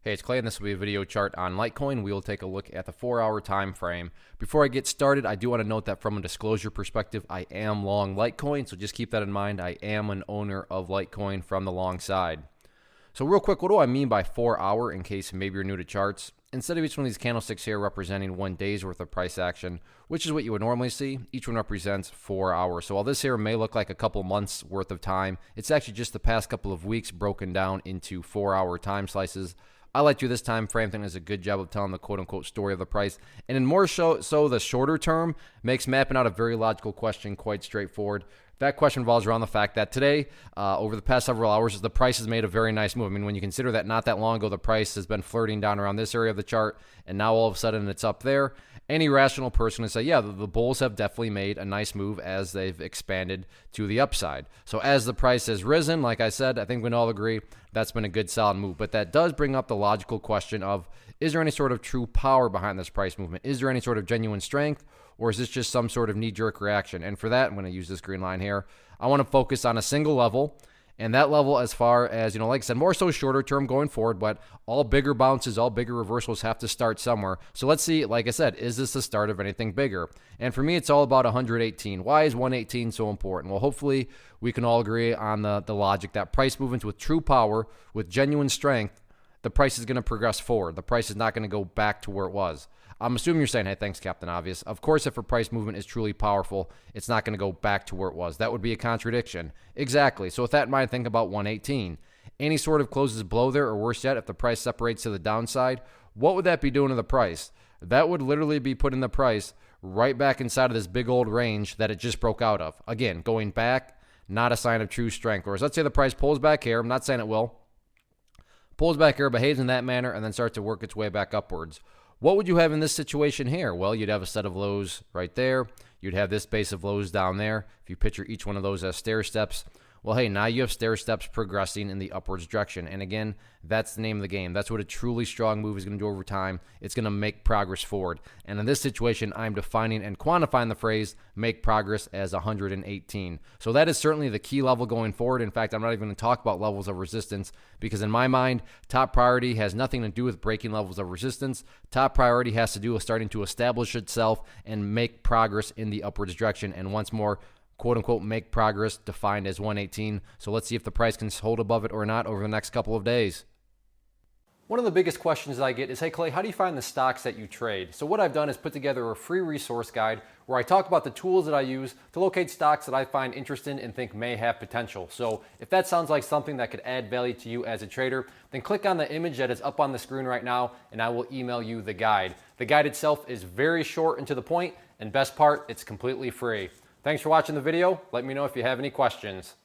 Hey, it's Clay, and this will be a video chart on Litecoin. We will take a look at the 4-hour time frame. Before I get started, I do want to note that from a disclosure perspective, I am long Litecoin, so just keep that in mind. I am an owner of Litecoin from the long side. So real quick, what do I mean by 4-hour in case maybe you're new to charts? Instead of each one of these candlesticks here representing 1 day's worth of price action, which is what you would normally see, each one represents 4 hours. So while this here may look like a couple months worth of time, it's actually just the past couple of weeks broken down into 4-hour time slices. I like to this time frame. I think does a good job of telling the quote-unquote story of the price. And in more so the shorter term makes mapping out a very logical question quite straightforward. That question revolves around the fact that today, over the past several hours, the price has made a very nice move. I mean, when you consider that not that long ago, the price has been flirting down around this area of the chart, and now all of a sudden it's up there. Any rational person would say, yeah, the bulls have definitely made a nice move as they've expanded to the upside. So as the price has risen, like I said, I think we can all agree that's been a good solid move. But that does bring up the logical question of, is there any sort of true power behind this price movement? Is there any sort of genuine strength? Or is this just some sort of knee-jerk reaction? And for that, I'm going to use this green line here. I want to focus on a single level. And that level, as far as, like I said, more so shorter term going forward, but all bigger bounces, all bigger reversals have to start somewhere. So let's see, like I said, is this the start of anything bigger? And for me, it's all about 118. Why is 118 so important? Well, hopefully we can all agree on the logic that price movements with true power, with genuine strength, the price is going to progress forward. The price is not going to go back to where it was. I'm assuming you're saying, hey, thanks, Captain Obvious. Of course, if a price movement is truly powerful, it's not going to go back to where it was. That would be a contradiction. Exactly. So with that in mind, think about 118. Any sort of closes below there, or worse yet, if the price separates to the downside, what would that be doing to the price? That would literally be putting the price right back inside of this big old range that it just broke out of. Again, going back, not a sign of true strength. Whereas let's say the price pulls back here. I'm not saying it will. Pulls back here, behaves in that manner, and then starts to work its way back upwards. What would you have in this situation here? Well, you'd have a set of lows right there. You'd have this base of lows down there. If you picture each one of those as stair steps, well, hey, now you have stair steps progressing in the upwards direction. And again, that's the name of the game. That's what a truly strong move is going to do over time. It's going to make progress forward. And in this situation, I'm defining and quantifying the phrase make progress as 118. So that is certainly the key level going forward. In fact, I'm not even going to talk about levels of resistance because in my mind, top priority has nothing to do with breaking levels of resistance. Top priority has to do with starting to establish itself and make progress in the upwards direction. And once more, quote-unquote make progress defined as 118. So let's see if the price can hold above it or not over the next couple of days. One of the biggest questions that I get is, hey Clay, how do you find the stocks that you trade? So what I've done is put together a free resource guide where I talk about the tools that I use to locate stocks that I find interesting and think may have potential. So if that sounds like something that could add value to you as a trader, then click on the image that is up on the screen right now and I will email you the guide. The guide itself is very short and to the point, and best part, it's completely free. Thanks for watching the video. Let me know if you have any questions.